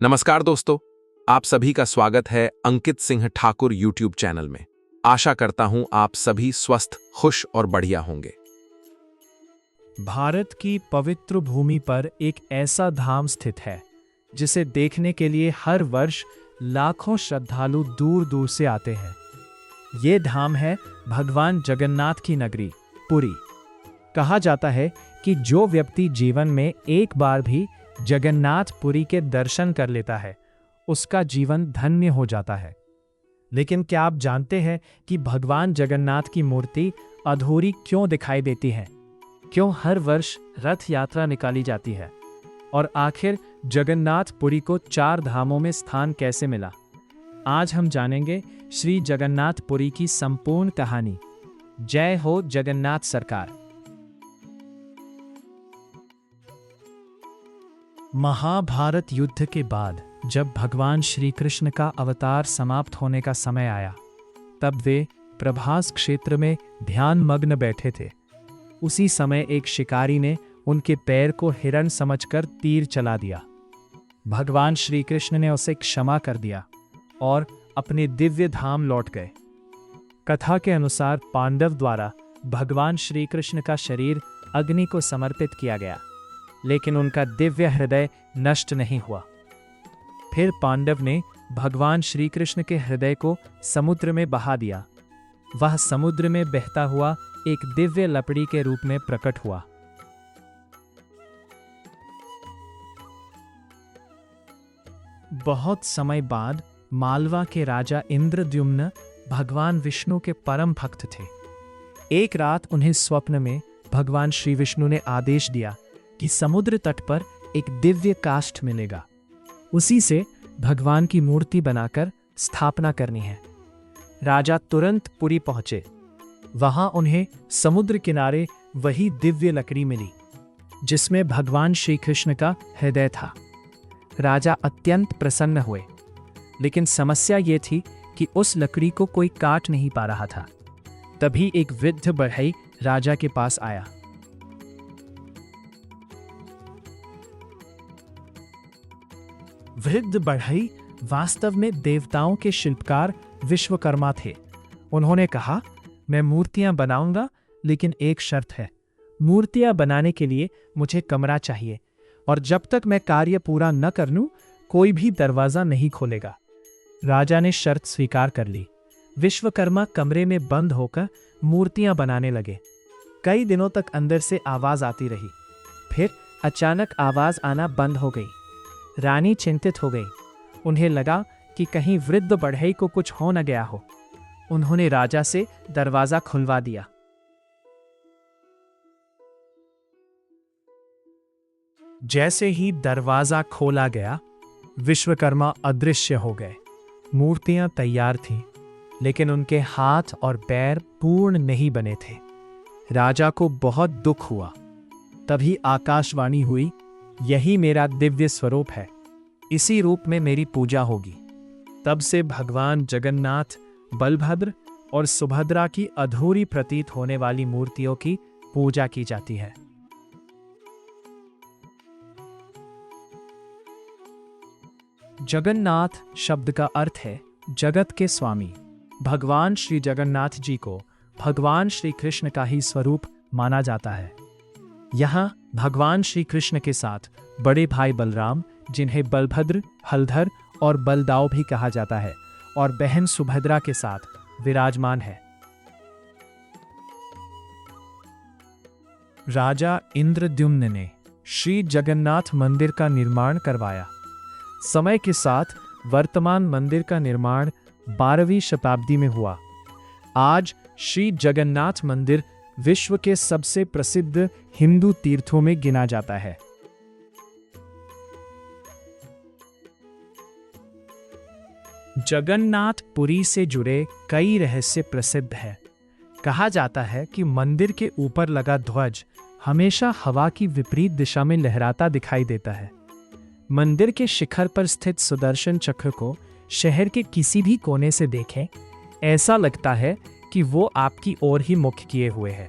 नमस्कार दोस्तों, आप सभी का स्वागत है अंकित सिंह ठाकुर यूट्यूब चैनल में। आशा करता हूं आप सभी स्वस्थ, खुश और बढ़िया होंगे। भारत की पवित्र भूमि पर एक ऐसा धाम स्थित है जिसे देखने के लिए हर वर्ष लाखों श्रद्धालु दूर दूर से आते हैं। ये धाम है भगवान जगन्नाथ की नगरी पुरी। कहा जाता है कि जो व्यक्ति जीवन में एक बार भी जगन्नाथ पुरी के दर्शन कर लेता है, उसका जीवन धन्य हो जाता है। लेकिन क्या आप जानते हैं कि भगवान जगन्नाथ की मूर्ति अधूरी क्यों दिखाई देती है? क्यों हर वर्ष रथ यात्रा निकाली जाती है? और आखिर जगन्नाथ पुरी को 4 धामों में स्थान कैसे मिला? आज हम जानेंगे श्री जगन्नाथ पुरी की संपूर्ण कहानी। जय हो जगन्नाथ सरकार। महाभारत युद्ध के बाद जब भगवान श्री कृष्ण का अवतार समाप्त होने का समय आया, तब वे प्रभास क्षेत्र में ध्यान मग्न बैठे थे। उसी समय एक शिकारी ने उनके पैर को हिरण समझकर तीर चला दिया। भगवान श्री कृष्ण ने उसे क्षमा कर दिया और अपने दिव्य धाम लौट गए। कथा के अनुसार पांडव द्वारा भगवान श्री कृष्ण का शरीर अग्नि को समर्पित किया गया, लेकिन उनका दिव्य हृदय नष्ट नहीं हुआ। फिर पांडव ने भगवान श्री कृष्ण के हृदय को समुद्र में बहा दिया। वह समुद्र में बहता हुआ एक दिव्य लपड़ी के रूप में प्रकट हुआ। बहुत समय बाद मालवा के राजा इंद्रद्युम्न भगवान विष्णु के परम भक्त थे। एक रात उन्हें स्वप्न में भगवान श्री विष्णु ने आदेश दिया कि समुद्र तट पर एक दिव्य काष्ठ मिलेगा, उसी से भगवान की मूर्ति बनाकर स्थापना करनी है। राजा तुरंत पुरी पहुंचे। वहां उन्हें समुद्र किनारे वही दिव्य लकड़ी मिली जिसमें भगवान श्री कृष्ण का हृदय था। राजा अत्यंत प्रसन्न हुए, लेकिन समस्या ये थी कि उस लकड़ी को कोई काट नहीं पा रहा था। तभी एक वृद्ध बढ़ई राजा के पास आया। वृद्ध बढ़ई वास्तव में देवताओं के शिल्पकार विश्वकर्मा थे। उन्होंने कहा, मैं मूर्तियां बनाऊंगा, लेकिन एक शर्त है। मूर्तियां बनाने के लिए मुझे कमरा चाहिए, और जब तक मैं कार्य पूरा न कर लूं, कोई भी दरवाजा नहीं खोलेगा। राजा ने शर्त स्वीकार कर ली। विश्वकर्मा कमरे में बंद होकर मूर्तियां बनाने लगे। कई दिनों तक अंदर से आवाज आती रही। फिर अचानक आवाज आना बंद हो गई। रानी चिंतित हो गई। उन्हें लगा कि कहीं वृद्ध बढ़ई को कुछ हो न गया हो। उन्होंने राजा से दरवाजा खुलवा दिया। जैसे ही दरवाजा खोला गया, विश्वकर्मा अदृश्य हो गए। मूर्तियां तैयार थीं, लेकिन उनके हाथ और पैर पूर्ण नहीं बने थे। राजा को बहुत दुख हुआ। तभी आकाशवाणी हुई, यही मेरा दिव्य स्वरूप है, इसी रूप में मेरी पूजा होगी। तब से भगवान जगन्नाथ, बलभद्र और सुभद्रा की अधूरी प्रतीत होने वाली मूर्तियों की पूजा की जाती है। जगन्नाथ शब्द का अर्थ है जगत के स्वामी। भगवान श्री जगन्नाथ जी को भगवान श्री कृष्ण का ही स्वरूप माना जाता है। यहाँ भगवान श्री कृष्ण के साथ बड़े भाई बलराम, जिन्हें बलभद्र, हलधर और बलदाव भी कहा जाता है, और बहन सुभद्रा के साथ विराजमान है। राजा इंद्रद्युम्न ने श्री जगन्नाथ मंदिर का निर्माण करवाया। समय के साथ वर्तमान मंदिर का निर्माण 12वीं शताब्दी में हुआ। आज श्री जगन्नाथ मंदिर विश्व के सबसे प्रसिद्ध हिंदू तीर्थों में गिना जाता है। जगन्नाथ पुरी से जुड़े कई रहस्य प्रसिद्ध हैं। कहा जाता है कि मंदिर के ऊपर लगा ध्वज हमेशा हवा की विपरीत दिशा में लहराता दिखाई देता है। मंदिर के शिखर पर स्थित सुदर्शन चक्र को शहर के किसी भी कोने से देखें, ऐसा लगता है कि वो आपकी ओर ही मुख किए हुए है।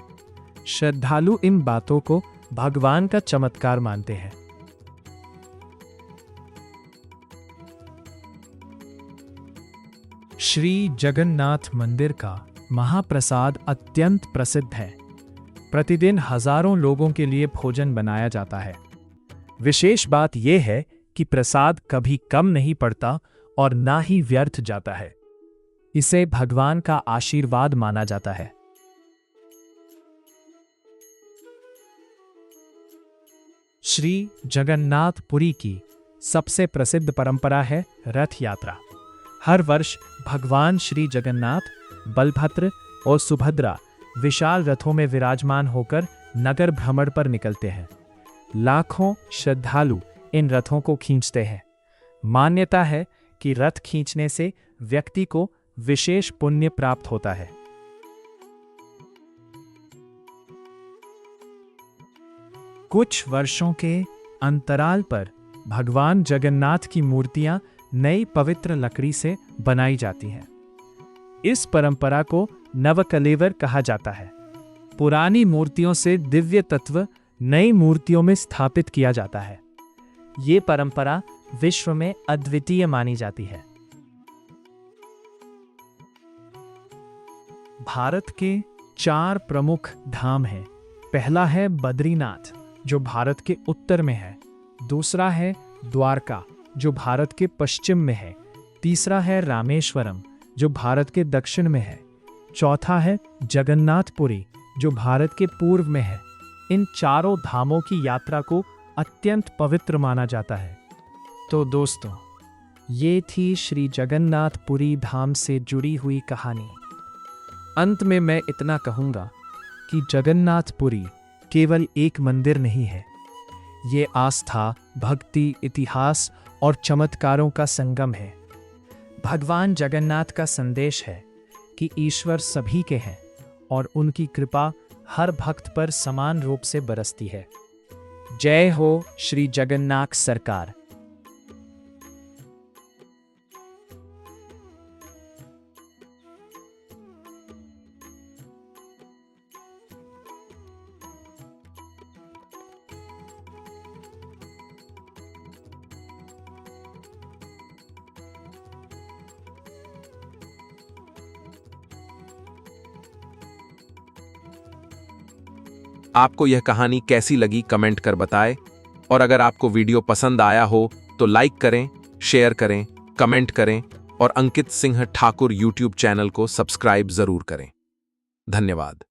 श्रद्धालु इन बातों को भगवान का चमत्कार मानते हैं। श्री जगन्नाथ मंदिर का महाप्रसाद अत्यंत प्रसिद्ध है। प्रतिदिन हजारों लोगों के लिए भोजन बनाया जाता है। विशेष बात यह है कि प्रसाद कभी कम नहीं पड़ता और ना ही व्यर्थ जाता है। इसे भगवान का आशीर्वाद माना जाता है। श्री जगन्नाथ पुरी की सबसे प्रसिद्ध परंपरा है रथ यात्रा। हर वर्ष भगवान श्री जगन्नाथ, बलभद्र और सुभद्रा विशाल रथों में विराजमान होकर नगर भ्रमण पर निकलते हैं। लाखों श्रद्धालु इन रथों को खींचते हैं। मान्यता है कि रथ खींचने से व्यक्ति को विशेष पुण्य प्राप्त होता है। कुछ वर्षों के अंतराल पर भगवान जगन्नाथ की मूर्तियां नई पवित्र लकड़ी से बनाई जाती हैं। इस परंपरा को नवकलेवर कहा जाता है। पुरानी मूर्तियों से दिव्य तत्व नई मूर्तियों में स्थापित किया जाता है। ये परंपरा विश्व में अद्वितीय मानी जाती है। भारत के 4 प्रमुख धाम हैं। पहला है बद्रीनाथ, जो भारत के उत्तर में है। दूसरा है द्वारका, जो भारत के पश्चिम में है। तीसरा है रामेश्वरम, जो भारत के दक्षिण में है। चौथा है जगन्नाथपुरी, जो भारत के पूर्व में है। इन चारों धामों की यात्रा को अत्यंत पवित्र माना जाता है। तो दोस्तों, ये थी श्री जगन्नाथपुरी धाम से जुड़ी हुई कहानी। अंत में मैं इतना कहूँगा कि जगन्नाथपुरी केवल एक मंदिर नहीं है। ये आस्था, भक्ति, इतिहास और चमत्कारों का संगम है। भगवान जगन्नाथ का संदेश है कि ईश्वर सभी के हैं और उनकी कृपा हर भक्त पर समान रूप से बरसती है। जय हो श्री जगन्नाथ सरकार। आपको यह कहानी कैसी लगी कमेंट कर बताएं। और अगर आपको वीडियो पसंद आया हो तो लाइक करें, शेयर करें, कमेंट करें और अंकित सिंह ठाकुर यूट्यूब चैनल को सब्सक्राइब जरूर करें। धन्यवाद।